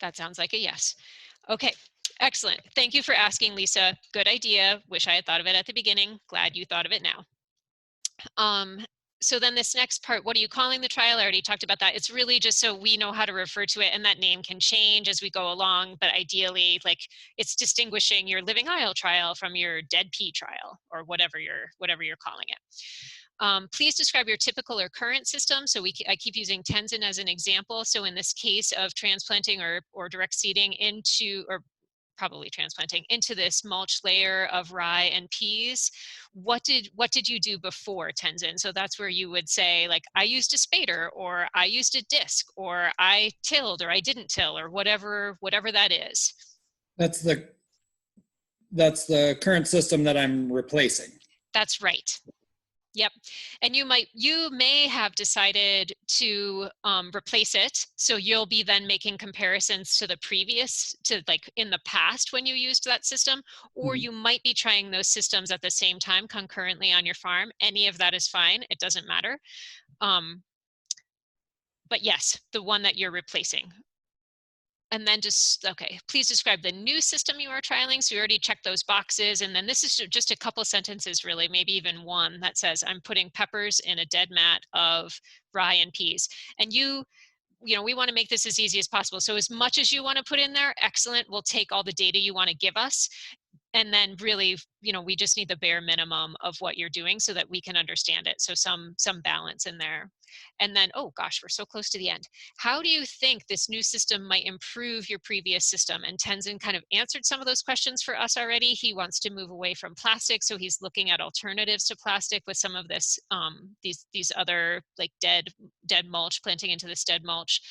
That sounds like a yes. Okay, excellent. Thank you for asking, Lisa. Good idea. Wish I had thought of it at the beginning. Glad you thought of it now. So then this next part, what are you calling the trial? I already talked about that. It's really just so we know how to refer to it, and that name can change as we go along, but ideally, like, it's distinguishing your living isle trial from your dead pea trial, or whatever you're calling it. Please describe your typical or current system. So I keep using Tenzin as an example. So in this case of transplanting or direct seeding into, or probably transplanting into this mulch layer of rye and peas, what did you do before, Tenzin? So that's where you would say, like, I used a spader, or I used a disc, or I tilled, or I didn't till, or whatever that is. That's the current system that I'm replacing. That's right. Yep. And you may have decided to replace it. So you'll be then making comparisons to the previous, to like in the past when you used that system, or you might be trying those systems at the same time concurrently on your farm. Any of that is fine. It doesn't matter. But yes, the one that you're replacing. And then okay, please describe the new system you are trialing. So you already checked those boxes. And then this is just a couple sentences, really, maybe even one, that says, I'm putting peppers in a dead mat of rye and peas. And we want to make this as easy as possible. So as much as you want to put in there, excellent. We'll take all the data you want to give us. And then really, we just need the bare minimum of what you're doing so that we can understand it. So some balance in there. And then, oh gosh, we're so close to the end. How do you think this new system might improve your previous system? And Tenzin kind of answered some of those questions for us already. He wants to move away from plastic, so he's looking at alternatives to plastic with some of this, these other, like, dead mulch, planting into this dead mulch.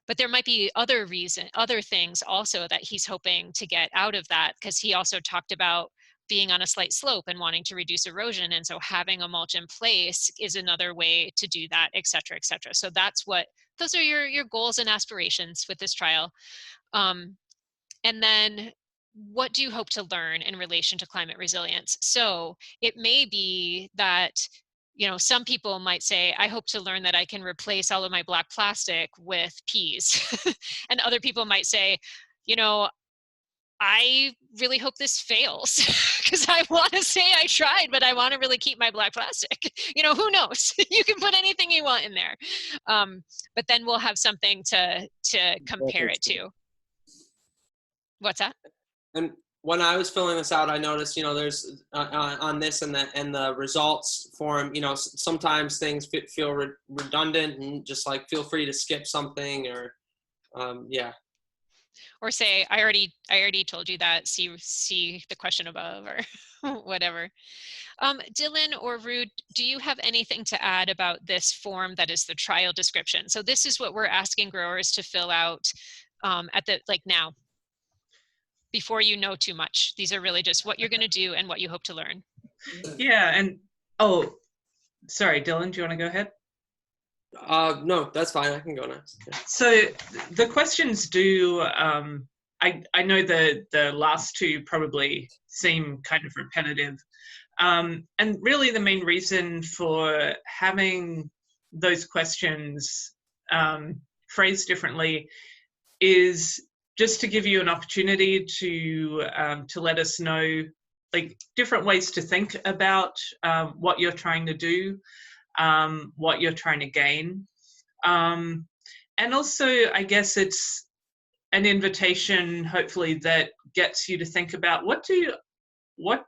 But there might be other things also that he's hoping to get out of that, because he also talked about being on a slight slope and wanting to reduce erosion. And so having a mulch in place is another way to do that, et cetera, et cetera. So those are your goals and aspirations with this trial. And then what do you hope to learn in relation to climate resilience? So it may be that, some people might say, I hope to learn that I can replace all of my black plastic with peas. And other people might say, I really hope this fails, because I want to say I tried, but I want to really keep my black plastic. Who knows? You can put anything you want in there. But then we'll have something to compare it to. What's that? And when I was filling this out, I noticed, there's on this and the results form, sometimes things feel redundant, and just like feel free to skip something, or yeah. Or say, I already told you that, see the question above, or whatever. Dylan or Ruud, do you have anything to add about this form that is the trial description? So this is what we're asking growers to fill out now, before you know too much. These are really just what you're going to do and what you hope to learn. Yeah, and sorry, Dylan, do you want to go ahead? No, that's fine. I can go next. Yeah. So the questions do, I know the last two probably seem kind of repetitive. And really the main reason for having those questions phrased differently is just to give you an opportunity to let us know, like, different ways to think about what you're trying to do, what you're trying to gain. And also, I guess it's an invitation, hopefully, that gets you to think about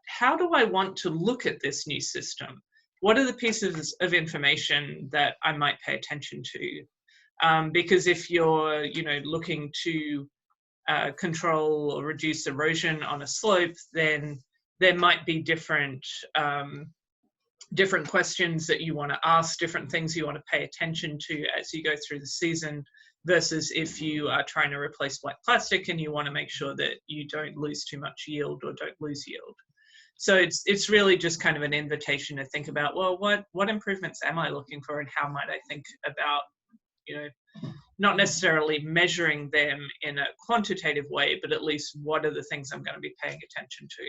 how do I want to look at this new system? What are the pieces of information that I might pay attention to? Because if you're, looking to control or reduce erosion on a slope, then there might be different questions that you want to ask, different things you want to pay attention to as you go through the season, versus if you are trying to replace black plastic and you want to make sure that you don't lose too much yield or don't lose yield. So it's really just kind of an invitation to think about, well, what improvements am I looking for, and how might I think about, not necessarily measuring them in a quantitative way, but at least what are the things I'm going to be paying attention to.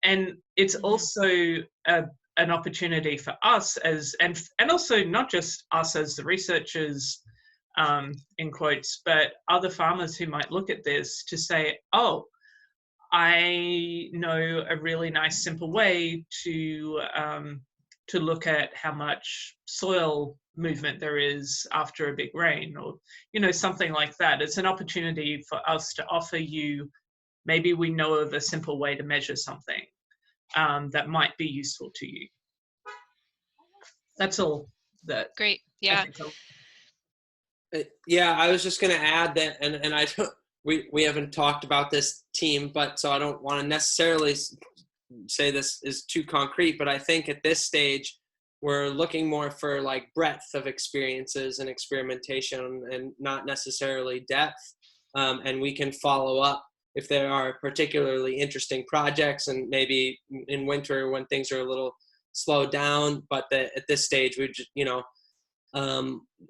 And it's also an opportunity for us and also not just us as the researchers, in quotes, but other farmers who might look at this to say, oh, I know a really nice, simple way to look at how much soil movement there is after a big rain, or something like that. It's an opportunity for us to offer you. Maybe we know of a simple way to measure something that might be useful to you. That's all that Great. I Yeah. think. Yeah, I was just going to add that, and I don't, we haven't talked about this team, but so I don't want to necessarily say this is too concrete, but I think at this stage we're looking more for like breadth of experiences and experimentation, and not necessarily depth. And we can follow up if there are particularly interesting projects, and maybe in winter when things are a little slowed down. But at this stage, we just,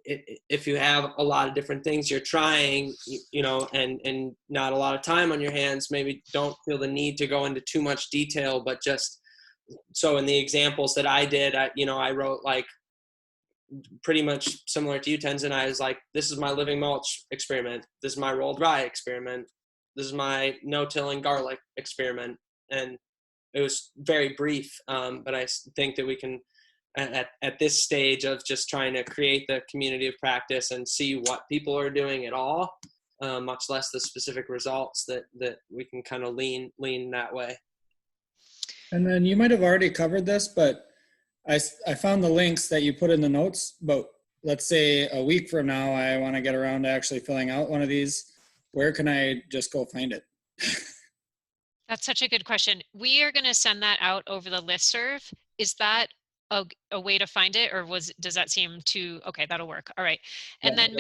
if you have a lot of different things you're trying, and not a lot of time on your hands, maybe don't feel the need to go into too much detail, but just, so in the examples that I did, I wrote like pretty much similar to you, Tenzin. I was like, this is my living mulch experiment. This is my rolled rye experiment. This is my no-till and garlic experiment. And it was very brief, but I think that we can, at this stage of just trying to create the community of practice and see what people are doing at all, much less the specific results, that we can kind of lean that way. And then you might have already covered this, but I found the links that you put in the notes, but let's say a week from now, I want to get around to actually filling out one of these. Where can I just go find it? That's such a good question. We are going to send that out over the listserv. Is that a way to find it, or does that seem too, okay, that'll work. All right. And Yeah, then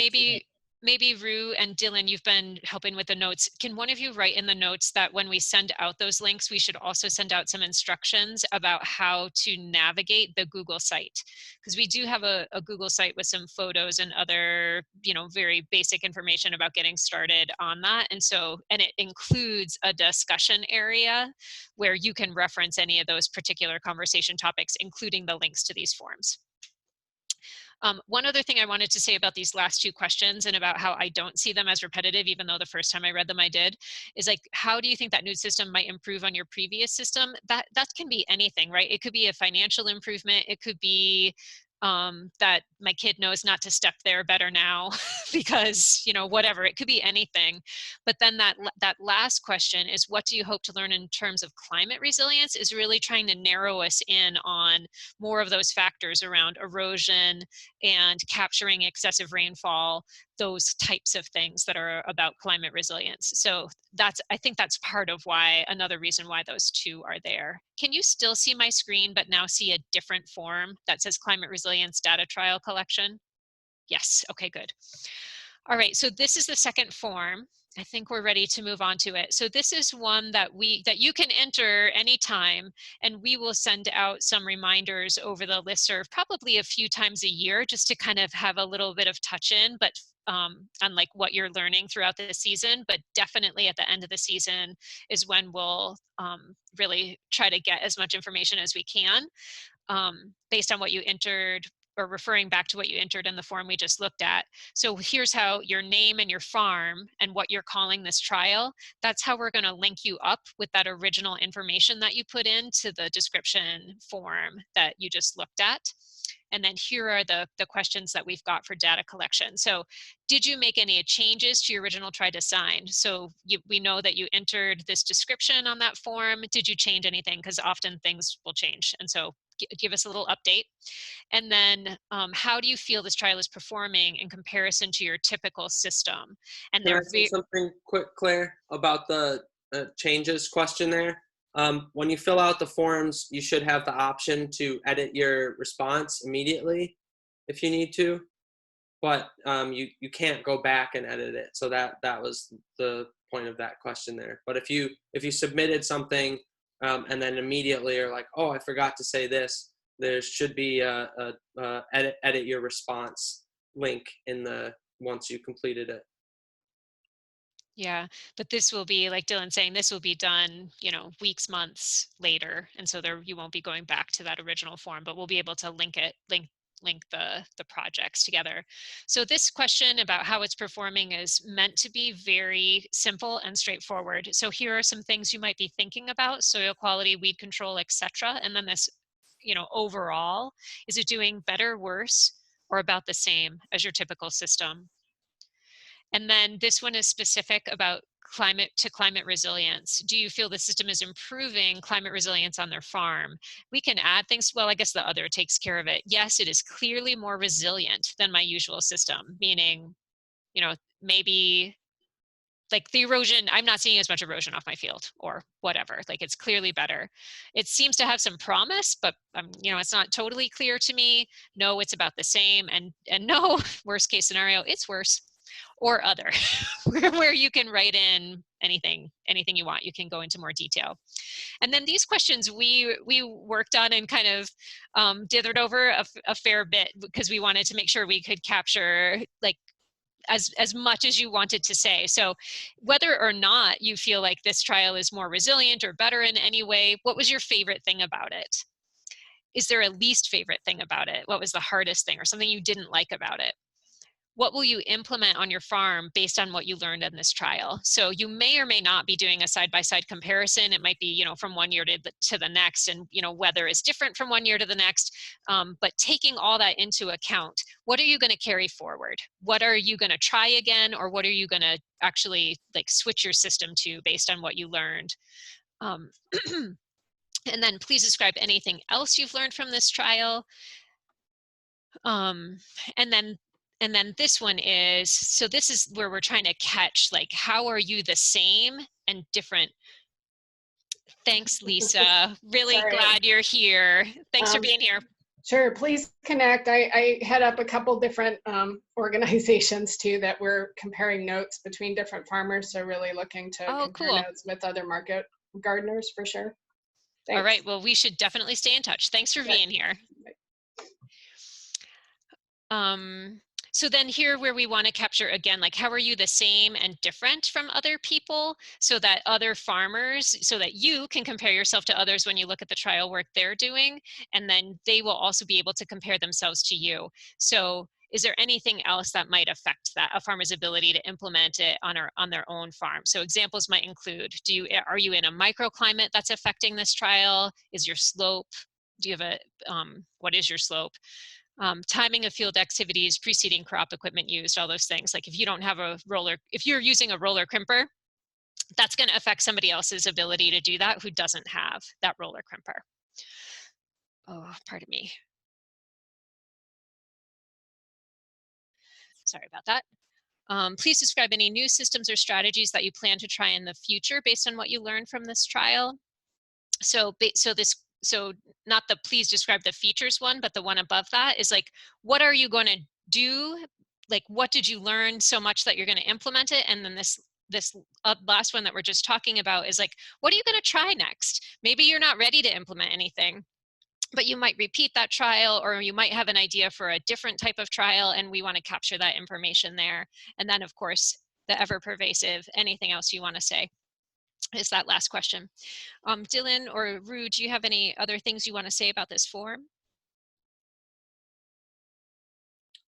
maybe Rue and Dylan, you've been helping with the notes. Can one of you write in the notes that when we send out those links, we should also send out some instructions about how to navigate the Google site? Because we do have a Google site with some photos and other, very basic information about getting started on that. And it includes a discussion area where you can reference any of those particular conversation topics, including the links to these forms. One other thing I wanted to say about these last two questions, and about how I don't see them as repetitive, even though the first time I read them I did, is like, how do you think that new system might improve on your previous system? That can be anything, right? It could be a financial improvement. It could be that my kid knows not to step there better now because, whatever, it could be anything. But then that last question is, what do you hope to learn in terms of climate resilience, is really trying to narrow us in on more of those factors around erosion and capturing excessive rainfall, those types of things that are about climate resilience. So I think that's part of another reason why those two are there. Can you still see my screen, but now see a different form that says climate resilience data trial collection? Yes, okay, good. All right, so this is the second form. I think we're ready to move on to it. So this is one that you can enter anytime, and we will send out some reminders over the listserv probably a few times a year, just to kind of have a little bit of touch in, but on like what you're learning throughout the season. But definitely at the end of the season is when we'll really try to get as much information as we can based on what you entered, or referring back to what you entered in the form we just looked at. So here's how your name and your farm and what you're calling this trial, that's how we're going to link you up with that original information that you put into the description form that you just looked at. And then here are the questions that we've got for data collection. So did you make any changes to your original try to sign? So we know that you entered this description on that form. Did you change anything? Because often things will change. And so give us a little update. And then how do you feel this trial is performing in comparison to your typical system? And Can I say something quick, Claire, about the changes question there? When you fill out the forms, you should have the option to edit your response immediately if you need to, but you can't go back and edit it. So that was the point of that question there. But if you submitted something and then immediately are like, oh, I forgot to say this, there should be a edit your response link once you completed it. Yeah, but this will be, like Dylan's saying, this will be done, weeks, months later. And so you won't be going back to that original form, but we'll be able to link the projects together. So this question about how it's performing is meant to be very simple and straightforward. So here are some things you might be thinking about: soil quality, weed control, etc. And then this, overall, is it doing better, worse, or about the same as your typical system? And then this one is specific about climate to climate resilience. Do you feel the system is improving climate resilience on their farm? We can add things. Well, I guess the other takes care of it. Yes, it is clearly more resilient than my usual system, meaning, maybe like the erosion, I'm not seeing as much erosion off my field or whatever. Like, it's clearly better. It seems to have some promise, but it's not totally clear to me. No, it's about the same. And no, worst case scenario, it's worse. Or other, where you can write in anything you want. You can go into more detail. And then these questions we worked on and kind of dithered over a fair bit, because we wanted to make sure we could capture like as much as you wanted to say. So whether or not you feel like this trial is more resilient or better in any way, what was your favorite thing about it? Is there a least favorite thing about it? What was the hardest thing or something you didn't like about it? What will you implement on your farm based on what you learned in this trial? So you may or may not be doing a side-by-side comparison. It might be, from one year to the next, and, weather is different from one year to the next. But taking all that into account, what are you going to carry forward? What are you going to try again? Or what are you going to actually like switch your system to based on what you learned? And then please describe anything else you've learned from this trial. And then this one is, so this is where we're trying to catch, like, how are you the same and different? Thanks, Lisa. Really Sorry. glad you're here. Thanks for being here. Sure, please connect. I head up a couple different organizations too that we're comparing notes between different farmers. So really looking to compare Cool. notes with other market gardeners for sure. Thanks. All right, well, we should definitely stay in touch. Thanks for being here. So then here where we want to capture again, like, how are you the same and different from other people, so that other farmers, so that you can compare yourself to others when you look at the trial work they're doing, and then they will also be able to compare themselves to you. So is there anything else that might affect that, a farmer's ability to implement it on their own farm? So examples might include, are you in a microclimate that's affecting this trial? Is your slope, do you have what is your slope? Timing of field activities, preceding crop equipment used, all those things. Like, if you don't have if you're using a roller crimper, that's going to affect somebody else's ability to do that who doesn't have that roller crimper. Oh, pardon me. Sorry about that. Please describe any new systems or strategies that you plan to try in the future based on what you learned from this trial. So not the please describe the features one, but the one above that is like, what are you going to do? Like, what did you learn so much that you're going to implement it? And then this last one that we're just talking about is like, what are you going to try next? Maybe you're not ready to implement anything, but you might repeat that trial, or you might have an idea for a different type of trial, and we want to capture that information there. And then, of course, the ever pervasive, anything else you want to say is that last question. Dylan or Rue, do you have any other things you want to say about this form?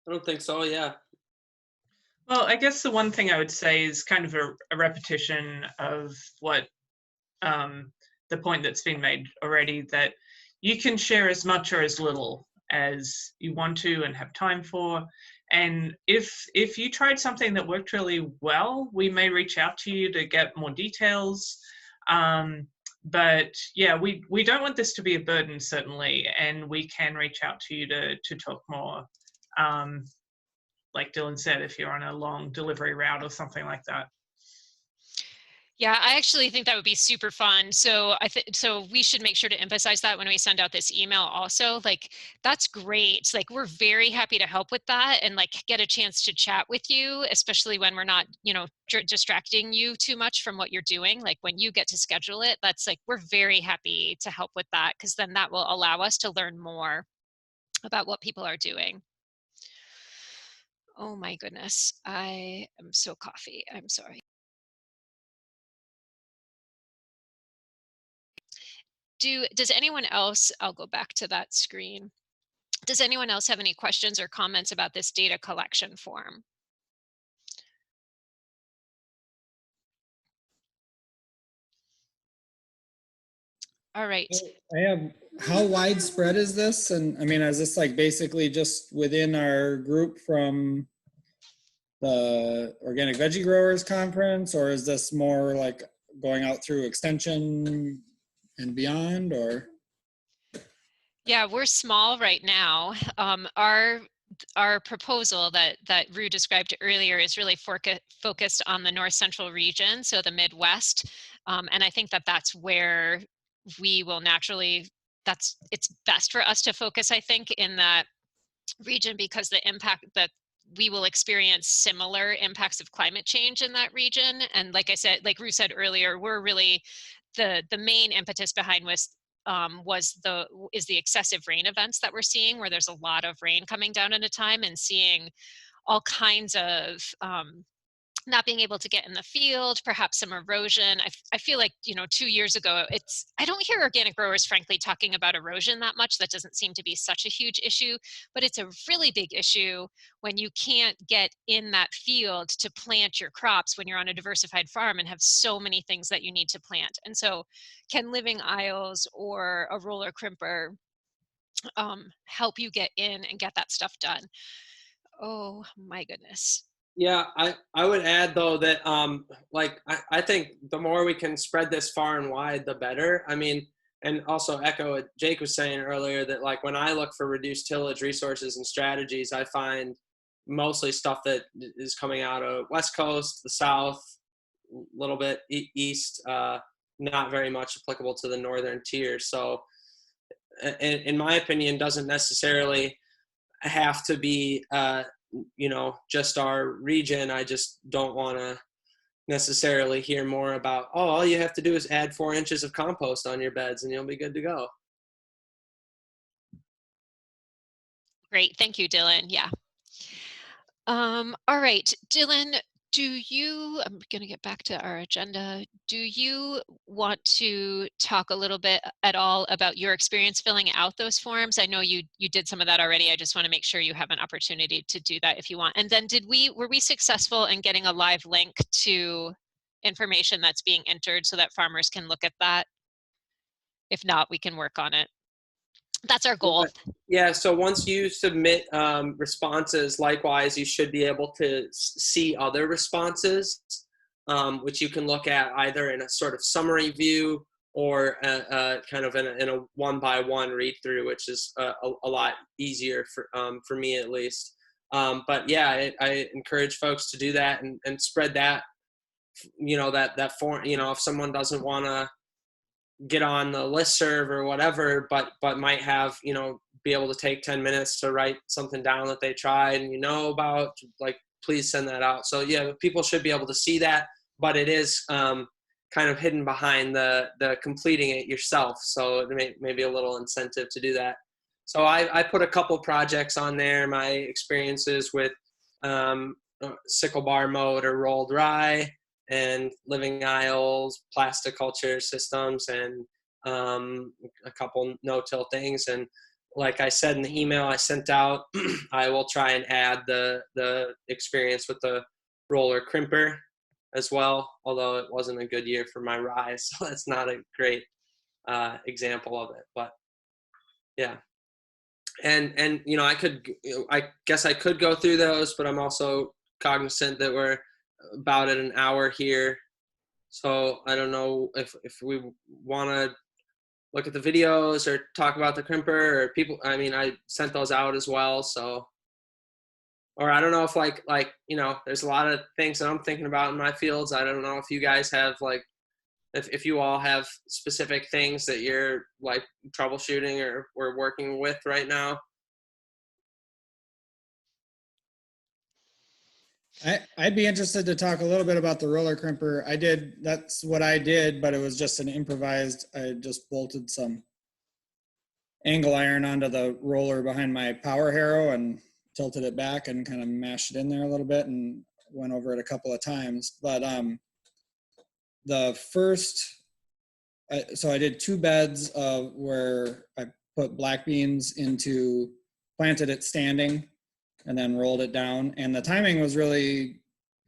I don't think so, yeah. Well, I guess the one thing I would say is kind of a repetition of what the point that's been made already, that you can share as much or as little as you want to and have time for. And if you tried something that worked really well, we may reach out to you to get more details. But yeah, we don't want this to be a burden, certainly, and we can reach out to you to talk more. Like Dylan said, if you're on a long delivery route or something like that. Yeah, I actually think that would be super fun. So so we should make sure to emphasize that when we send out this email also. Like, that's great. Like, we're very happy to help with that and like get a chance to chat with you, especially when we're not, distracting you too much from what you're doing. Like, when you get to schedule it, that's like, we're very happy to help with that, because then that will allow us to learn more about what people are doing. Oh my goodness, I am so coffee. I'm sorry. Does anyone else, I'll go back to that screen. Does anyone else have any questions or comments about this data collection form? All right. I have, how widespread is this? And I mean, is this like basically just within our group from the Organic Veggie Growers Conference, or is this more like going out through extension and beyond, or? Yeah, we're small right now. Our proposal that Rue described earlier is really focused on the North Central region, so the Midwest, and I think that that's where we will naturally. It's best for us to focus, I think, in that region because the impact that we will experience similar impacts of climate change in that region. And like I said, like Rue said earlier, we're really the main impetus behind is the excessive rain events that we're seeing, where there's a lot of rain coming down at a time, and seeing all kinds of not being able to get in the field, perhaps some erosion. I feel like, 2 years ago, I don't hear organic growers, frankly, talking about erosion that much. That doesn't seem to be such a huge issue, but it's a really big issue when you can't get in that field to plant your crops when you're on a diversified farm and have so many things that you need to plant. And so can living aisles or a roller crimper help you get in and get that stuff done? Oh my goodness. Yeah, I would add though that I think the more we can spread this far and wide, the better. I mean, and also echo what Jake was saying earlier, that like when I look for reduced tillage resources and strategies, I find mostly stuff that is coming out of West Coast, the South, a little bit East, not very much applicable to the northern tier. So in my opinion, doesn't necessarily have to be just our region. I just don't want to necessarily hear more about, oh, all you have to do is add 4 inches of compost on your beds and you'll be good to go. Great, thank you, Dylan. Yeah. All right, Dylan, I'm going to get back to our agenda. Do you want to talk a little bit at all about your experience filling out those forms? I know you did some of that already. I just want to make sure you have an opportunity to do that if you want. And then were we successful in getting a live link to information that's being entered so that farmers can look at that? If not, we can work on it. That's our goal. Yeah, so once you submit responses, likewise, you should be able to see other responses, which you can look at either in a sort of summary view or kind of in a one-by-one read-through, which is a lot easier for me at least. But yeah, I encourage folks to do that and spread that, that form, if someone doesn't want to get on the listserv or whatever, but might have, be able to take 10 minutes to write something down that they tried and about, like, please send that out. So yeah, people should be able to see that, but it is kind of hidden behind the completing it yourself. So it may be a little incentive to do that. So I put a couple projects on there, my experiences with sickle bar mode or rolled rye, and living aisles, plasticulture systems, and a couple no-till things. And like I said in the email I sent out, I will try and add the experience with the roller crimper as well, although it wasn't a good year for my rye, so that's not a great example of it. But yeah. And I guess I could go through those, but I'm also cognizant that we're about at an hour here, so I don't know if we want to look at the videos or talk about the crimper, or people. I mean, I sent those out as well, so, or I don't know if there's a lot of things that I'm thinking about in my fields. I don't know if you guys have if you all have specific things that you're like troubleshooting or we're working with right now. I'd be interested to talk a little bit about the roller crimper. That's what I did, but it was just an improvised, I just bolted some angle iron onto the roller behind my power harrow and tilted it back and kind of mashed it in there a little bit and went over it a couple of times. But so I did 2 beds where I put black beans into planted it standing and then rolled it down. And the timing was really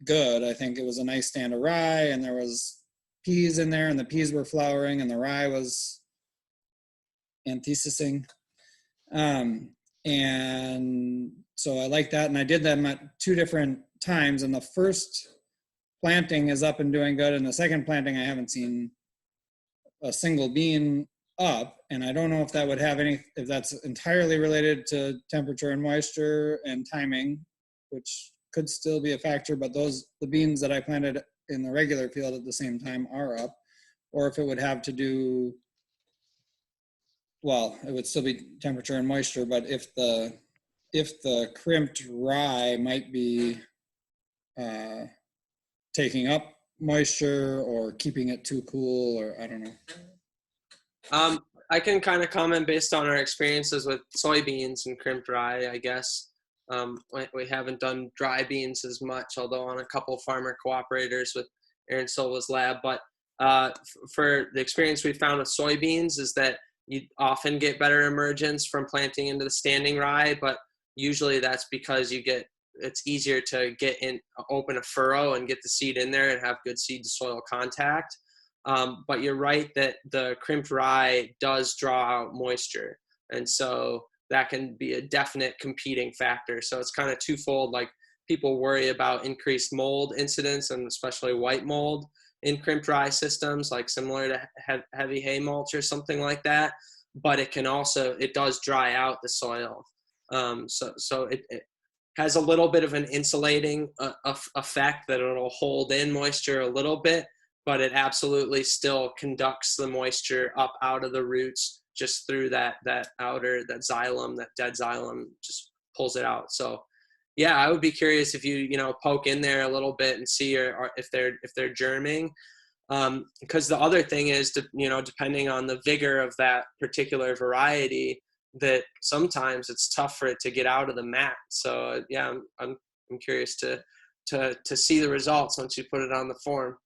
good. I think it was a nice stand of rye, and there was peas in there, and the peas were flowering, and the rye was anthesising. And so I like that. And I did them at 2 different times. And the first planting is up and doing good. And the second planting, I haven't seen a single bean up. And I don't know if that would have if that's entirely related to temperature and moisture and timing, which could still be a factor, but the beans that I planted in the regular field at the same time are up, or if it would have to do, well, it would still be temperature and moisture, but if the crimped rye might be taking up moisture or keeping it too cool, or I don't know. I can kind of comment based on our experiences with soybeans and crimped rye, I guess. We haven't done dry beans as much, although on a couple farmer cooperators with Aaron Silva's lab. But for the experience we found with soybeans is that you often get better emergence from planting into the standing rye, but usually that's because it's easier to open a furrow and get the seed in there and have good seed to soil contact. But you're right that the crimped rye does draw out moisture. And so that can be a definite competing factor. So it's kind of twofold. Like, people worry about increased mold incidence, and especially white mold in crimped rye systems, like similar to heavy hay mulch or something like that. But it does dry out the soil. So it has a little bit of an insulating effect, that it'll hold in moisture a little bit, but it absolutely still conducts the moisture up out of the roots just through that xylem, that dead xylem, just pulls it out. So yeah, I would be curious if you poke in there a little bit and see or if they're germing. Because the other thing is, depending on the vigor of that particular variety, that sometimes it's tough for it to get out of the mat. So yeah, I'm curious to see the results once you put it on the form.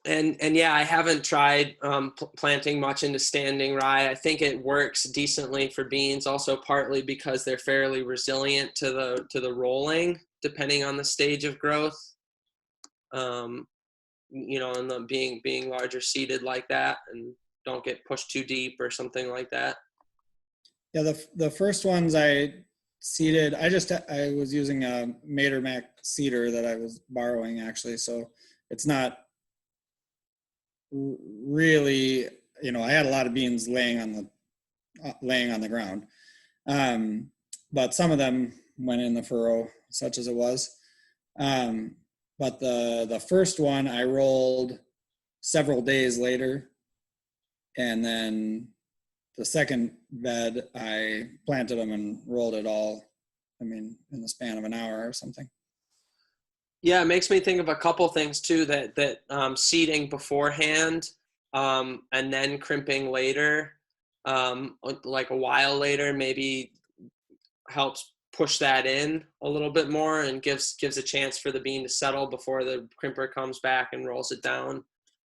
And yeah, I haven't tried planting much into standing rye. I think it works decently for beans, also partly because they're fairly resilient to the rolling, depending on the stage of growth. And them being larger seeded like that, and don't get pushed too deep or something like that. Yeah, the first ones I seeded, I was using a Matermac seeder that I was borrowing, actually, so it's not really, I had a lot of beans laying on the ground, but some of them went in the furrow, such as it was. But the first one I rolled several days later, and then the second bed I planted them and rolled it all, in the span of an hour or something. Yeah, it makes me think of a couple things too, that seeding beforehand and then crimping later, like a while later, maybe helps push that in a little bit more and gives a chance for the bean to settle before the crimper comes back and rolls it down.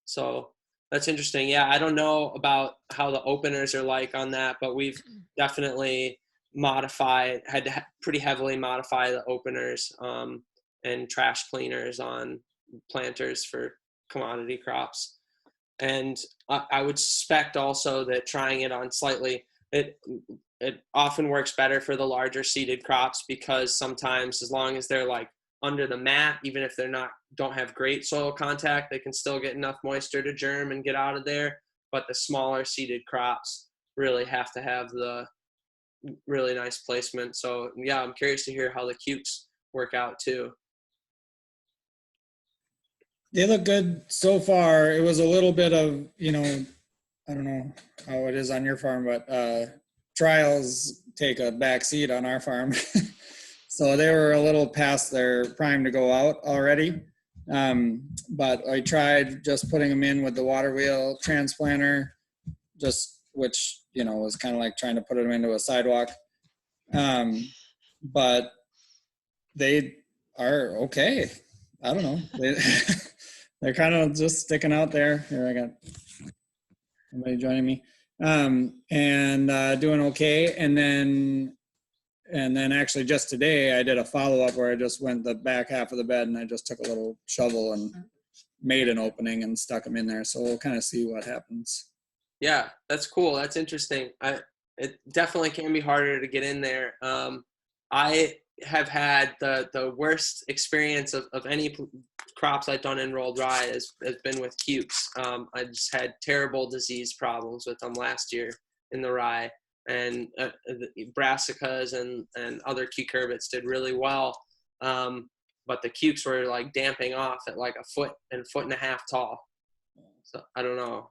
So that's interesting. Yeah, I don't know about how the openers are like on that, but we've definitely had to pretty heavily modify the openers and trash cleaners on planters for commodity crops. And I would suspect also that trying it on slightly, it often works better for the larger seeded crops, because sometimes, as long as they're like under the mat, even if don't have great soil contact, they can still get enough moisture to germ and get out of there. But the smaller seeded crops really have to have the really nice placement. So yeah, I'm curious to hear how the cukes work out too. They look good so far. It was a little bit of, I don't know how it is on your farm, but trials take a back seat on our farm. So they were a little past their prime to go out already. But I tried just putting them in with the water wheel transplanter, which, was kind of like trying to put them into a sidewalk. But they are okay. I don't know. They're kind of just sticking out there. Here, I got somebody joining me. and doing okay. And then actually just today I did a follow-up where I just went the back half of the bed and I just took a little shovel and made an opening and stuck them in there. So we'll kind of see what happens. Yeah, that's cool. That's interesting. It definitely can be harder to get in there. I have had the worst experience of any crops I've done in rolled rye has been with cukes. I just had terrible disease problems with them last year in the rye, and the brassicas and other cucurbits did really well. But the cukes were like damping off at like a foot and a half tall. So I don't know,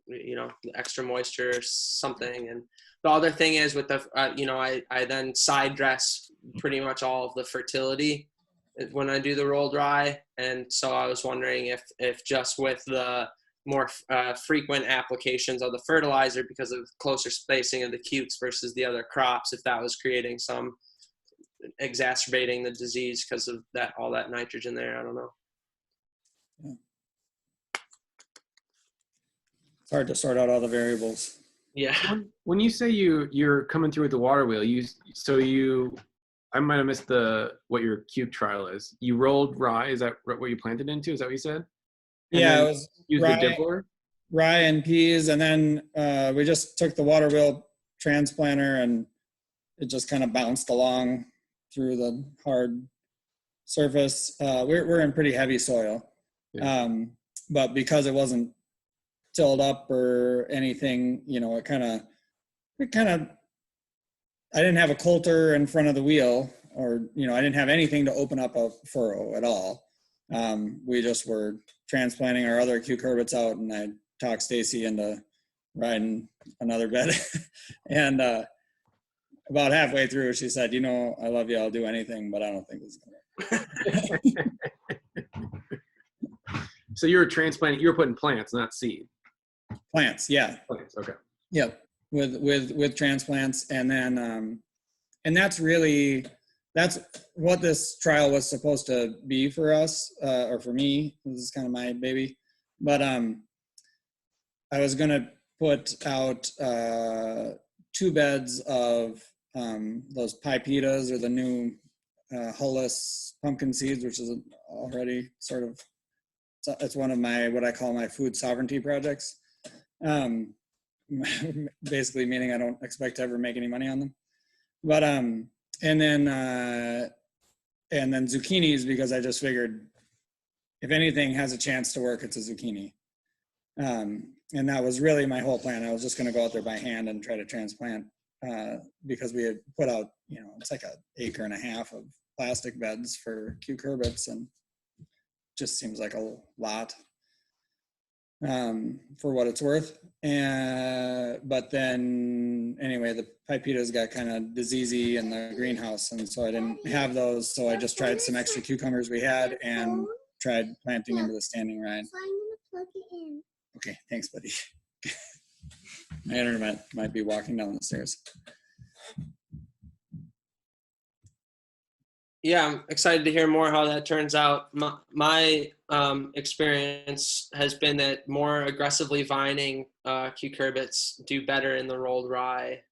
the extra moisture or something. And the other thing is with the, I then side dress pretty much all of the fertility when I do the rolled rye. And so I was wondering if just with the more frequent applications of the fertilizer because of closer spacing of the cukes versus the other crops, if that was creating some exacerbating the disease because of all that nitrogen there. I don't know. Yeah. It's hard to sort out all the variables. Yeah. When you say you're coming through with the water wheel, I might have missed what your cuke trial is. You rolled rye. Is that what you planted into? Is that what you said? And yeah, it was used rye, the dibbler? rye and peas, and then we just took the water wheel transplanter and it just kind of bounced along through the hard surface. We're in pretty heavy soil, Yeah. But because it wasn't tilled up or anything, it kind of, I didn't have a coulter in front of the wheel, or, I didn't have anything to open up a furrow at all. We just were transplanting our other cucurbits out, and I talked Stacy into riding another bed. And about halfway through, she said, I love you, I'll do anything, but I don't think this is going to work. So you were transplanting, you were putting plants, not seed. Plants, yeah. Plants, okay. Yep, with transplants, and then that's what this trial was supposed to be for us, or for me. This is kind of my baby, but I was gonna put out 2 beds of those pipetas, or the new hulless pumpkin seeds, which is already sort of, it's one of what I call my food sovereignty projects. Basically meaning I don't expect to ever make any money on them, but and then zucchinis, because I just figured if anything has a chance to work, it's a zucchini. And that was really my whole plan. I was just going to go out there by hand and try to transplant, because we had put out, it's like 1.5 acres of plastic beds for cucurbits, and just seems like a lot for what it's worth. But then anyway, the pipetas got kind of diseasey in the greenhouse, and so I didn't have those. So I just tried some extra cucumbers we had and tried planting into the standing rye. So I'm gonna plug it in. Okay, thanks, buddy. My internet might be walking down the stairs. Yeah, I'm excited to hear more how that turns out. My experience has been that more aggressively vining cucurbits do better in the rolled rye,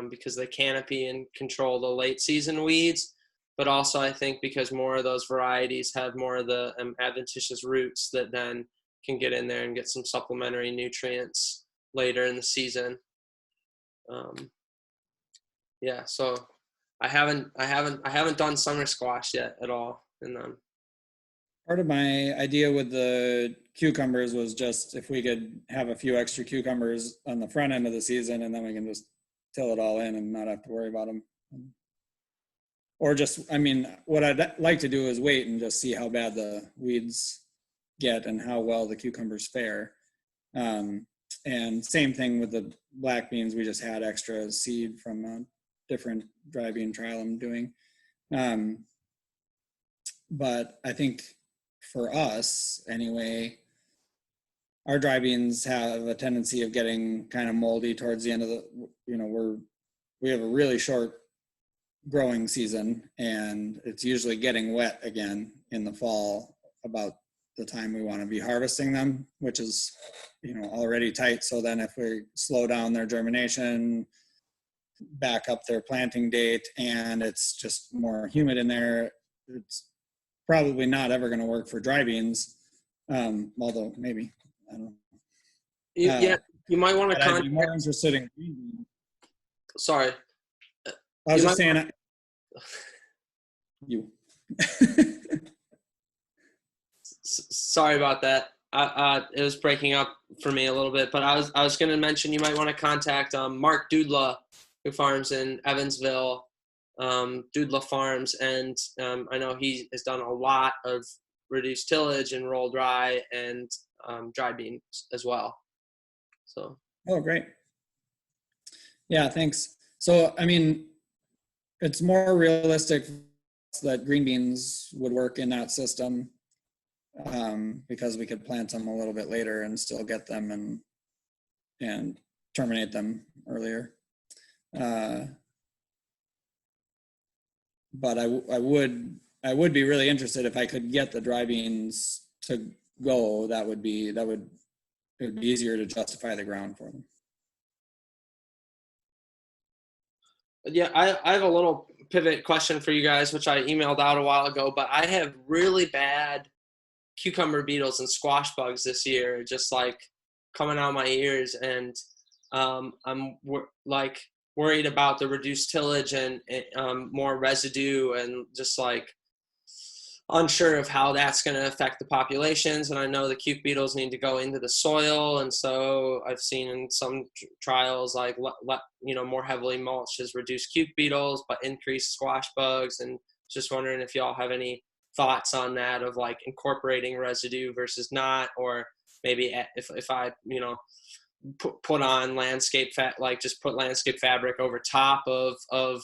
because they canopy and control the late season weeds, but also I think because more of those varieties have more of the adventitious roots that then can get in there and get some supplementary nutrients later in the season. Yeah, so I haven't done summer squash yet at all in them. Part of my idea with the cucumbers was just if we could have a few extra cucumbers on the front end of the season, and then we can just till it all in and not have to worry about them. Or just, what I'd like to do is wait and just see how bad the weeds get and how well the cucumbers fare. And same thing with the black beans. We just had extra seed from a different dry bean trial I'm doing. But I think for us anyway, our dry beans have a tendency of getting kind of moldy towards the end of the, we have a really short growing season, and it's usually getting wet again in the fall about the time we want to be harvesting them, which is, already tight. So then if we slow down their germination, back up their planting date, and it's just more humid in there, it's probably not ever going to work for dry beans. Although maybe, I don't know. Yeah, you might want to But I'd be contact. more interested in green beans. Sorry. I was You just might saying, you. Sorry about that. It was breaking up for me a little bit, but I was going to mention you might want to contact Mark Dudla, who farms in Evansville, Dudla Farms, and I know he has done a lot of reduced tillage and roll dry and dry beans as well. So. Oh, great. Yeah, thanks. So, I mean, it's more realistic that green beans would work in that system, because we could plant them a little bit later and still get them and terminate them earlier. But I would be really interested if I could get the dry beans to go. It would be easier to justify the ground for them. Yeah, I have a little pivot question for you guys, which I emailed out a while ago, but I have really bad cucumber beetles and squash bugs this year, just like coming out of my ears, and I'm like worried about the reduced tillage and more residue, and just like unsure of how that's going to affect the populations. And I know the cuc beetles need to go into the soil, and so I've seen in some trials like more heavily mulched has reduced cuc beetles but increased squash bugs. And just wondering if y'all have any thoughts on that, of like incorporating residue versus not, or maybe if I put on landscape just put landscape fabric over top of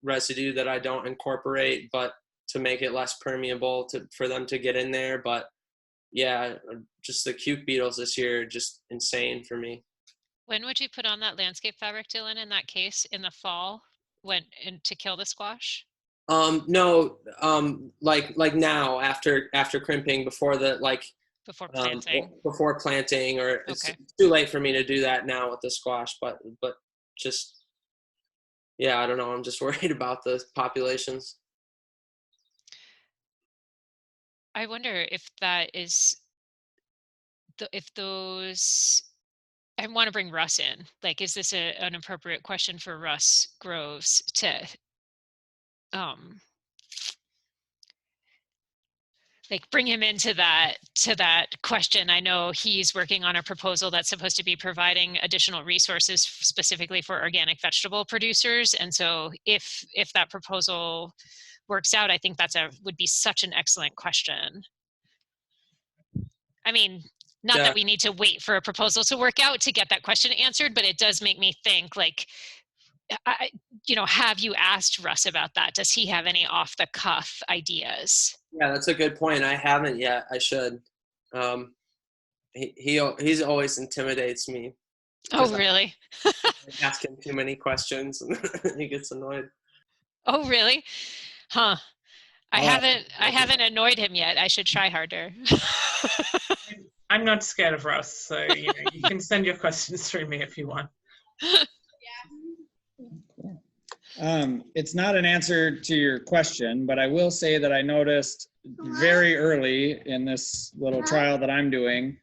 residue that I don't incorporate, but to make it less permeable for them to get in there. But yeah, just the cuc beetles this year, just insane for me. When would you put on that landscape fabric, Dylan, in that case, in the fall, to kill the squash? No, like now after crimping, before Before planting? before planting, or Okay. it's too late for me to do that now with the squash, but just, yeah, I don't know. I'm just worried about the populations. I wonder if that is, if those, I want to bring Russ in. Like, is this an appropriate question for Russ Groves to, like, bring him into that question? I know he's working on a proposal that's supposed to be providing additional resources specifically for organic vegetable producers. And so if that proposal works out, I think would be such an excellent question. I mean, not Yeah. that we need to wait for a proposal to work out to get that question answered, but it does make me think, like, have you asked Russ about that? Does he have any off the cuff ideas? Yeah, that's a good point. I haven't yet. I should. He's always intimidates me. Oh, really? I ask him too many questions and he gets annoyed. Oh, really? Huh. I haven't annoyed him yet. I should try harder. I'm not scared of Russ, so you can send your questions through me if you want. It's not an answer to your question, but I will say that I noticed very early in this little trial that I'm doing,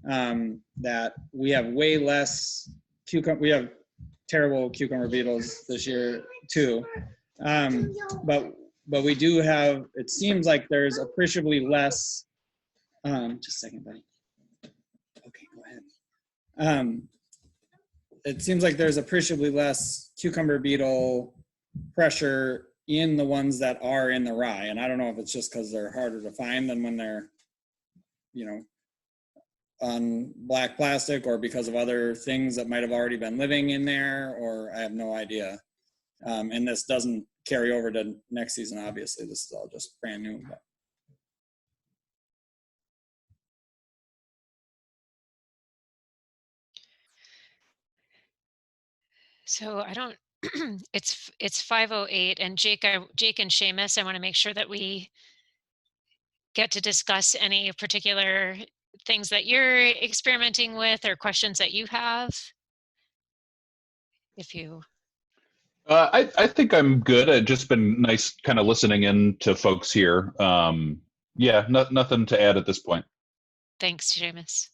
that we have way less we have terrible cucumber beetles this year too. But we do have, it seems like there's appreciably less, just a second, buddy. Okay, go ahead. It seems like there's appreciably less cucumber beetle pressure in the ones that are in the rye. And I don't know if it's just because they're harder to find than when they're, on black plastic, or because of other things that might have already been living in there, or I have no idea. And this doesn't carry over to next season, obviously. This is all just brand new. But. So I don't, it's 5:08, and Jake and Seamus, I want to make sure that we get to discuss any particular things that you're experimenting with or questions that you have. If you, I think I'm good. It's just been nice kind of listening in to folks here. Yeah, nothing to add at this point. thanks, Seamus.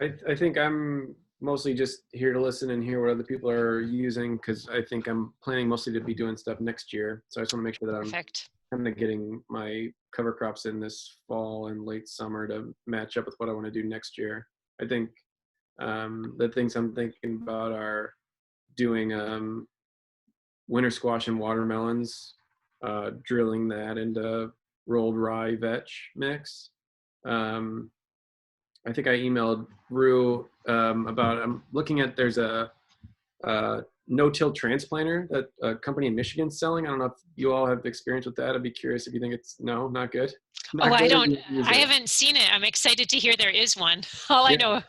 I think I'm mostly just here to listen and hear what other people are using, because I think I'm planning mostly to be doing stuff next year. So I just want to make sure that I'm Perfect. kind of getting my cover crops in this fall and late summer to match up with what I want to do next year. I think the things I'm thinking about are doing winter squash and watermelons, drilling that into rolled rye vetch mix. I think I emailed Rue about, I'm looking at, there's a no-till transplanter that a company in Michigan's selling. I don't know if you all have experience with that. I'd be curious if you think it's, no, not good. Not Oh, I good, or don't, you use I it? haven't seen it. I'm excited to hear there is one. All I Yeah. know,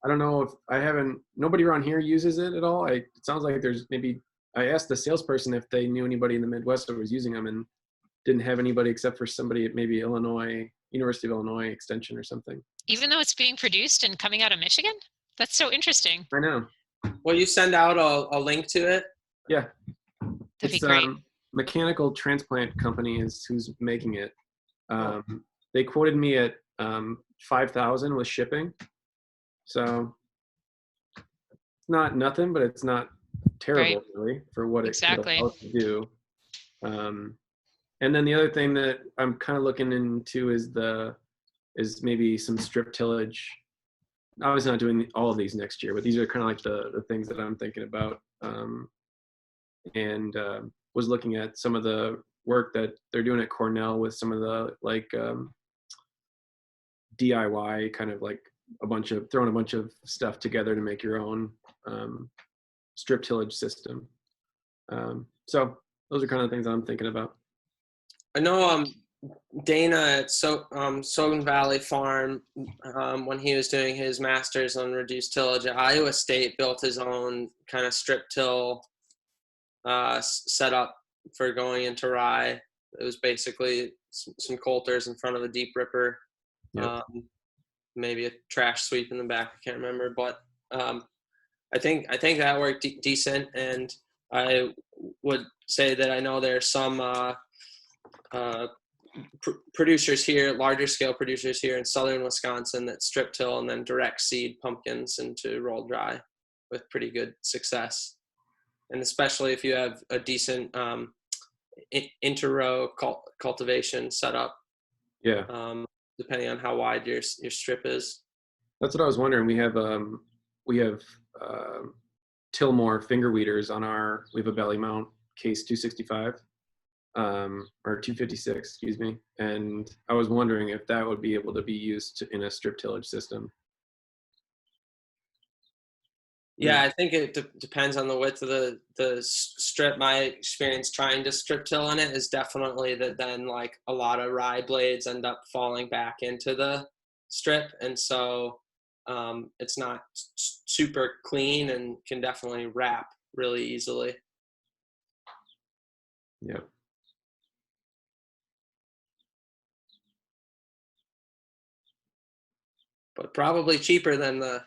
I don't know if I haven't, nobody around here uses it at all. It sounds like there's maybe, I asked the salesperson if they knew anybody in the Midwest that was using them, and didn't have anybody except for somebody at maybe Illinois, University of Illinois Extension or something. even though it's being produced and coming out of Michigan, that's so interesting. I know. Will you send out a link to it? Yeah. That'd be great. Mechanical Transplant Company is who's making it. They quoted me at $5,000 with shipping. So it's not nothing, but it's not terrible really for what Exactly. it allows to do. And then the other thing that I'm kind of looking into is maybe some strip tillage. Obviously not doing all of these next year, but these are kind of like the things that I'm thinking about. And was looking at some of the work that they're doing at Cornell with some of the like DIY, kind of like throwing a bunch of stuff together to make your own strip tillage system. So those are kind of things I'm thinking about. I know Dana at Sogan Valley Farm, when he was doing his master's on reduced tillage at Iowa State, built his own kind of strip till setup for going into rye. It was basically some coulters in front of a deep ripper, Yep. maybe a trash sweep in the back. I can't remember, but I think that worked decent. And I would say that I know there's some producers here, larger scale producers here in southern Wisconsin, that strip till and then direct seed pumpkins into rolled rye with pretty good success. And especially if you have a decent inter-row cultivation setup, Yeah, depending on how wide your strip is. that's what I was wondering. We have Tillmore finger weeders on we have a belly mount case 265 or 256, excuse me. And I was wondering if that would be able to be used in a strip tillage system. Yeah, I think it depends on the width of the strip. My experience trying to strip till in it is definitely that then like a lot of rye blades end up falling back into the strip, and so it's not super clean and can definitely wrap really easily. Yeah. But probably cheaper than the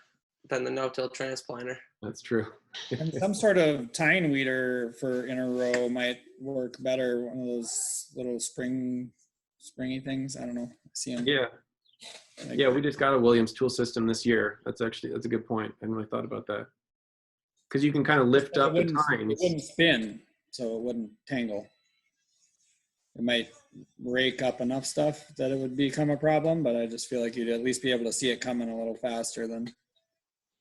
no-till transplanter. That's true. And some sort of tine weeder for inner row might work better. One of those little springy things. I don't know. I see them. Yeah. Like, Yeah, we just got a Williams tool system this year. That's a good point. I hadn't really thought about that. Because you can kind of lift up the it tines. wouldn't spin, so it wouldn't tangle. It might rake up enough stuff that it would become a problem, but I just feel like you'd at least be able to see it coming a little faster than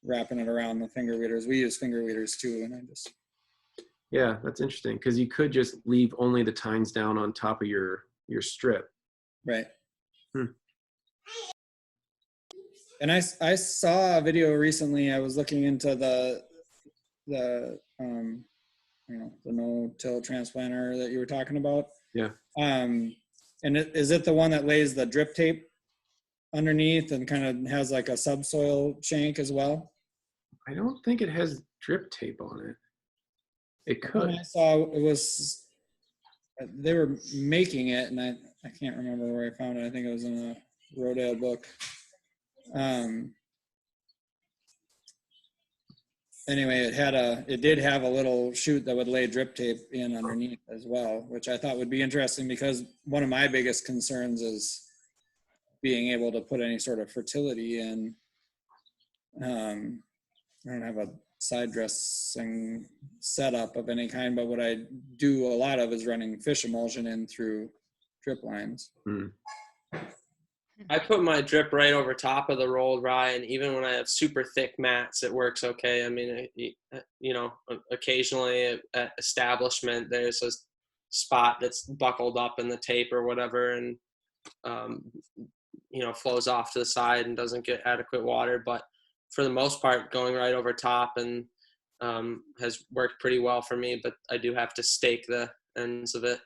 wrapping it around the finger weeders. We use finger weeders too, and I just... Yeah, that's interesting, because you could just leave only the tines down on top of your strip. Right. Hmm. And I saw a video recently. I was looking into the no-till transplanter that you were talking about. Yeah. And is it the one that lays the drip tape underneath and kind of has like a subsoil shank as well? I don't think it has drip tape on it. It When could. I saw it was, they were making it, and I I can't remember where I found it. I think it was in a Rodale book. Anyway, it did have a little chute that would lay drip tape in underneath as well, which I thought would be interesting because one of my biggest concerns is being able to put any sort of fertility in. I don't have a side dressing setup of any kind, but what I do a lot of is running fish emulsion in through drip lines. I put my drip right over top of the rolled rye, and even when I have super thick mats, it works okay. I mean, you know, occasionally at establishment, there's a spot that's buckled up in the tape or whatever, and you know, flows off to the side and doesn't get adequate water. But for the most part, going right over top and has worked pretty well for me. But I do have to stake the ends of it.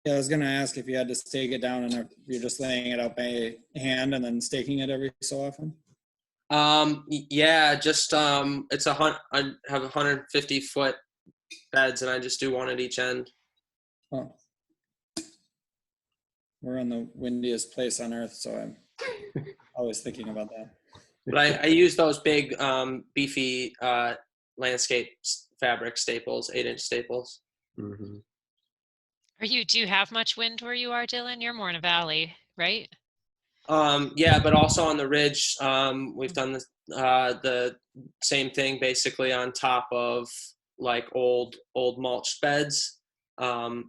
Yeah, I was gonna ask if you had to stake it down and if you're just laying it out by hand and then staking it every so often. Yeah, just it's I have 150-foot beds, and I just do one at each end. Oh, we're in the windiest place on earth, so I'm always thinking about that. But I use those big beefy landscape fabric staples, 8-inch staples. Mm-hmm. Do you have much wind where you are, Dylan? You're more in a valley, right? Yeah, but also on the ridge, we've done the same thing basically on top of like old mulch beds, and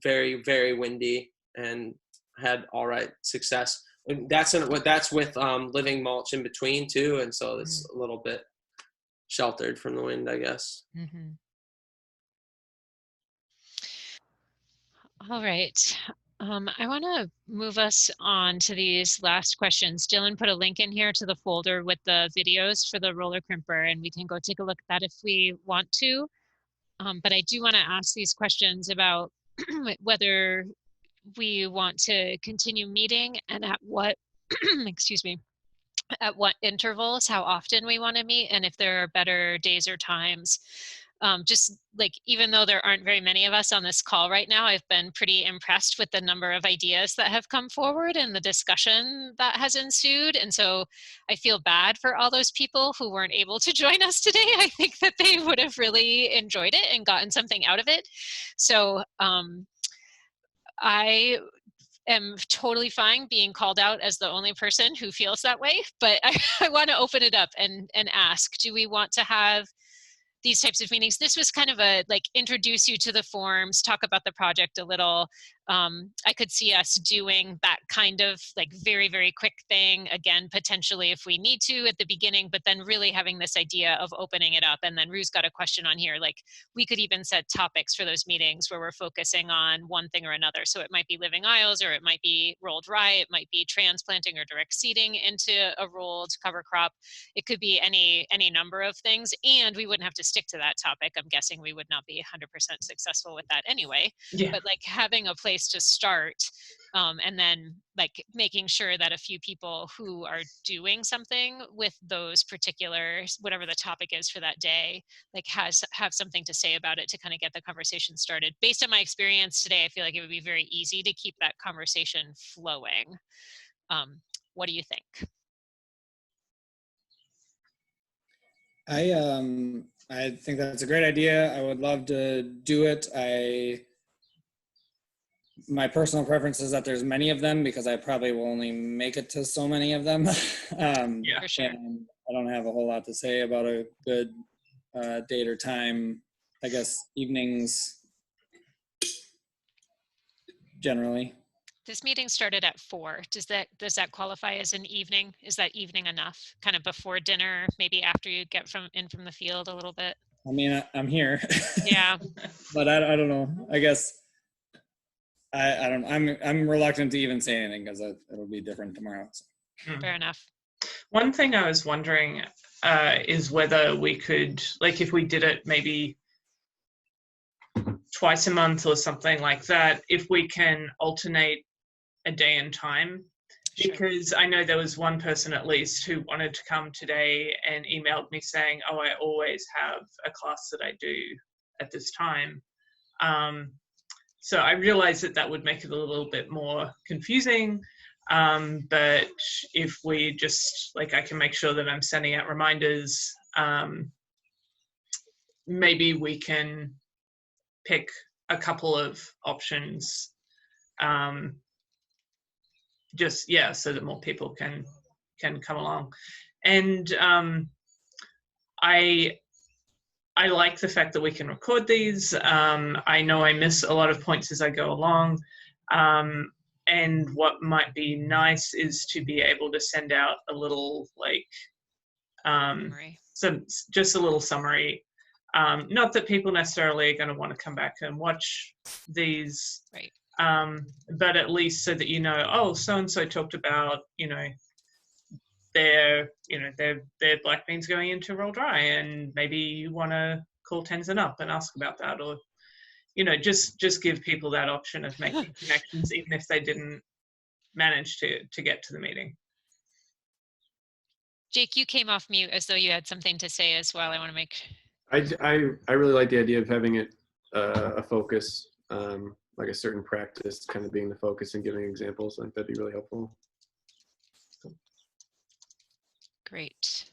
very, very windy, and had all right success. And that's with living mulch in between too, and so it's a little bit sheltered from the wind, I guess. Mm-hmm. All right. I want to move us on to these last questions. Dylan put a link in here to the folder with the videos for the roller crimper, and we can go take a look at that if we want to. But I do want to ask these questions about whether we want to continue meeting and at what, excuse me, at what intervals, how often we want to meet, and if there are better days or times. Just like, even though there aren't very many of us on this call right now, I've been pretty impressed with the number of ideas that have come forward and the discussion that has ensued. And so I feel bad for all those people who weren't able to join us today. I think that they would have really enjoyed it and gotten something out of it. So I am totally fine being called out as the only person who feels that way, but I want to open it up and ask, do we want to have these types of meetings? This was kind of a like introduce you to the forms, talk about the project a little. I could see us doing that kind of like very, very quick thing again, potentially if we need to at the beginning, but then really having this idea of opening it up. And then Rue's got a question on here, like we could even set topics for those meetings where we're focusing on one thing or another. So it might be living aisles, or it might be rolled rye, it might be transplanting or direct seeding into a rolled cover crop. It could be any number of things, and we wouldn't have to stick to that topic. I'm guessing we would not be 100% successful with that anyway. Yeah. But like having a place to start, and then like making sure that a few people who are doing something with those particular, whatever the topic is for that day, like have something to say about it to kind of get the conversation started. Based on my experience today, I feel like it would be very easy to keep that conversation flowing. What do you think? I think that's a great idea. I would love to do it. My personal preference is that there's many of them because I probably will only make it to so many of them. Yeah, for sure. And I don't have a whole lot to say about a good date or time. I guess evenings generally. This meeting started at 4. Does that qualify as an evening? Is that evening enough? Kind of before dinner, maybe after you get from the field a little bit? I mean, I'm here. Yeah. But I don't know. I guess I don't. I'm reluctant to even say anything because it'll be different tomorrow. So. Fair enough. One thing I was wondering is whether we could, like, if we did it maybe twice a month or something like that, if we can alternate a day and time. Sure. Because I know there was one person at least who wanted to come today and emailed me saying, oh, I always have a class that I do at this time. So I realize that that would make it a little bit more confusing. But if we just, like, I can make sure that I'm sending out reminders, maybe we can pick a couple of options, just, yeah, so that more people can come along. And I like the fact that we can record these. I know I miss a lot of points as I go along. And what might be nice is to be able to send out a little, like, Summary. just a little summary. Not that people necessarily are going to want to come back and watch these, Right. but at least so that you know, oh, so-and-so talked about, their black beans going into roll dry, and maybe you want to call Tenzin up and ask about that, or just give people that option of making connections, even if they didn't manage to get to the meeting. Jake, you came off mute as though you had something to say as well. I want to make. I really like the idea of having it a focus, like a certain practice kind of being the focus and giving examples. I think that'd be really helpful. Great.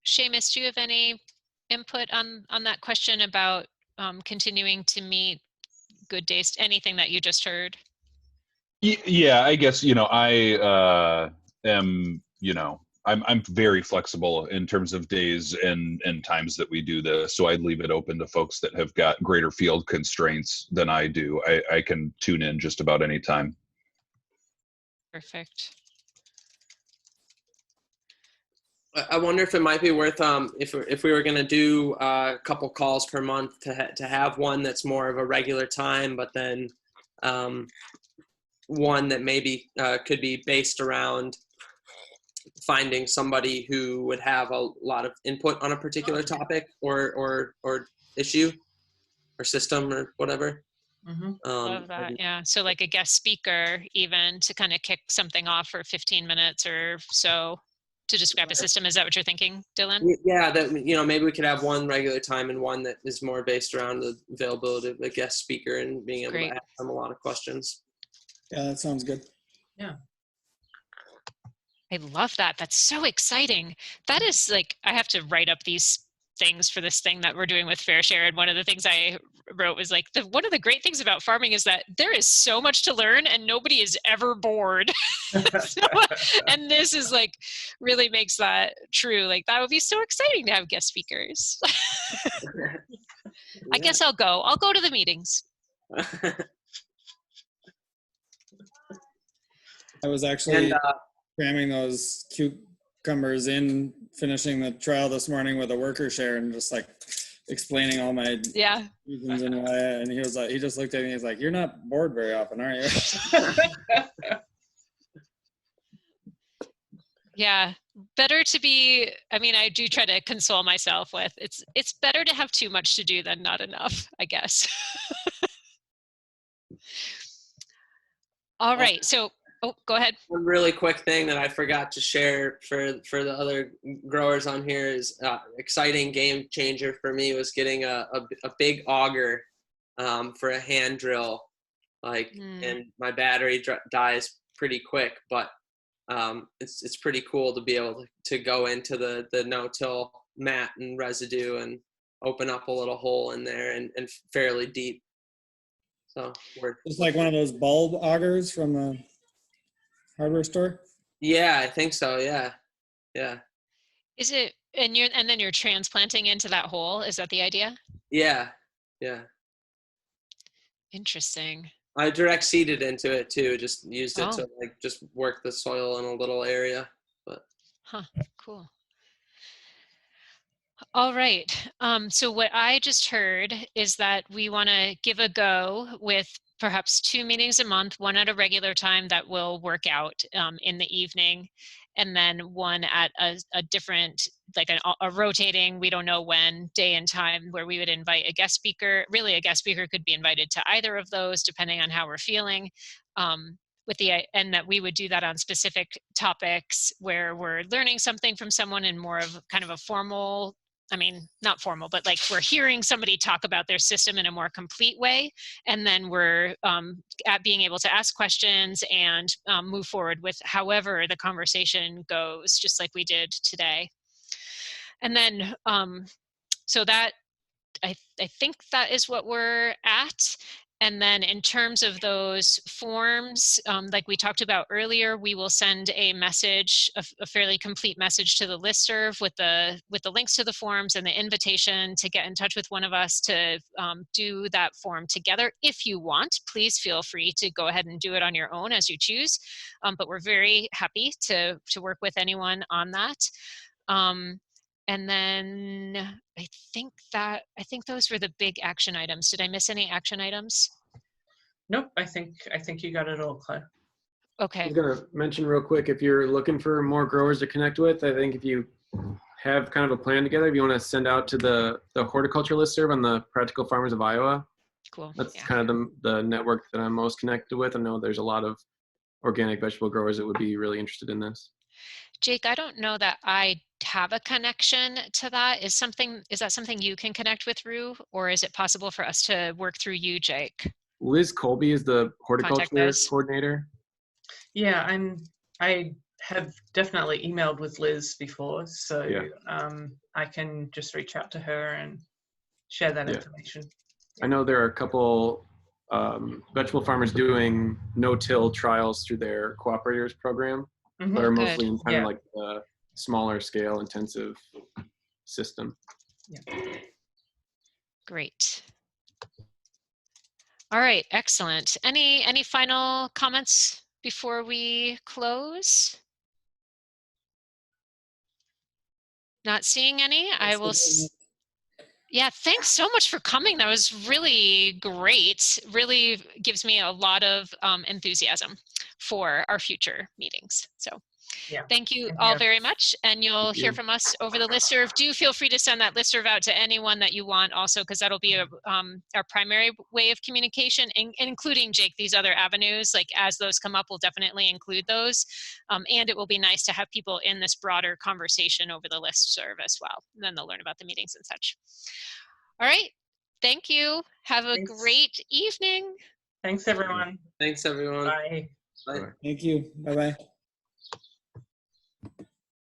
Seamus, do you have any input on that question about continuing to meet, good days, anything that you just heard? Yeah, I guess, I am, I'm very flexible in terms of days and times that we do this. So I'd leave it open to folks that have got greater field constraints than I do. I can tune in just about any time. Perfect. I wonder if it might be worth if we were going to do a couple calls per month to have one that's more of a regular time, but then one that maybe could be based around finding somebody who would have a lot of input on a particular topic or issue or system or whatever. Love that. Yeah. So like a guest speaker, even to kind of kick something off for 15 minutes or so to describe a system. Is that what you're thinking, Dylan? Yeah, that maybe we could have one regular time and one that is more based around the availability of the guest speaker and being able to ask them a lot of questions. Yeah, that sounds good. Yeah. I love that. That's so exciting. That is like, I have to write up these things for this thing that we're doing with FairShare. And one of the things I wrote was like, one of the great things about farming is that there is so much to learn and nobody is ever bored. And this is like, really makes that true. Like that would be so exciting to have guest speakers. I guess I'll go to the meetings. I was actually cramming those cucumbers in, finishing the trial this morning with a worker share and just like explaining all my reasons and why. And he was like, he just looked at me, he's like, "You're not bored very often, are you?" Yeah, better to be, I mean, I do try to console myself with it's better to have too much to do than not enough, I guess. All right, so go ahead. One really quick thing that I forgot to share for the other growers on here is exciting game changer for me was getting a big auger for a hand drill, and my battery dies pretty quick, but it's pretty cool to be able to go into the no-till mat and residue and open up a little hole in there and fairly deep. So it's like one of those bulb augers from the hardware store. Yeah, I think so. Yeah. Is it, and then you're transplanting into that hole? Is that the idea? Yeah. Interesting. I direct seeded into it too. Just used it to just work the soil in a little area. But cool. All right. So what I just heard is that we want to give a go with perhaps 2 meetings a month, one at a regular time that will work out in the evening, and then one at a different, like a rotating, we don't know when, day and time, where we would invite a guest speaker. Really, a guest speaker could be invited to either of those, depending on how we're feeling. And that we would do that on specific topics where we're learning something from someone in more of kind of a formal I mean, not formal, but like we're hearing somebody talk about their system in a more complete way. And then we're at being able to ask questions and move forward with however the conversation goes, just like we did today. And then, so that, I think that is what we're at. And then in terms of those forms, like we talked about earlier, we will send a message, a fairly complete message to the listserv with the links to the forms and the invitation to get in touch with one of us to do that form together. If you want, please feel free to go ahead and do it on your own as you choose. But we're very happy to work with anyone on that. And then I think those were the big action items. Did I miss any action items? Nope, I think you got it all, Claire. I Okay, was gonna mention real quick, if you're looking for more growers to connect with, I think if you have kind of a plan together, if you want to send out to the horticulture listserv on the Practical Farmers of Iowa, cool. that's Yeah. kind of the network that I'm most connected with. I know there's a lot of organic vegetable growers that would be really interested in this. Jake, I don't know that I have a connection to that. Is that something you can connect with, Rue, or is it possible for us to work through you, Jake? Liz Colby is the horticulture Liz. coordinator. Yeah, I have definitely emailed with Liz before, so Yeah. I can just reach out to her and share that Yeah. information. I know there are a couple vegetable farmers doing no-till trials through their cooperators program, Mhm. but are Good. mostly in kind Yeah. of like the smaller scale intensive system. Great. All right, excellent. Any final comments before we close? Not seeing any. I will. Yeah, thanks so much for coming. That was really great. Really gives me a lot of enthusiasm for our future meetings. So Yeah. thank you Thank all you. very much. And you'll Thank hear you. from us over the listserv. Do feel free to send that listserv out to anyone that you want also, because that'll be our primary way of communication, including, Jake, these other avenues. Like as those come up, we'll definitely include those. And it will be nice to have people in this broader conversation over the listserv as well. And then they'll learn about the meetings and such. All right. Thank you. Have a Thanks. great evening. Thanks, everyone. Thanks, everyone. Bye. Bye. Thank you. Bye-bye.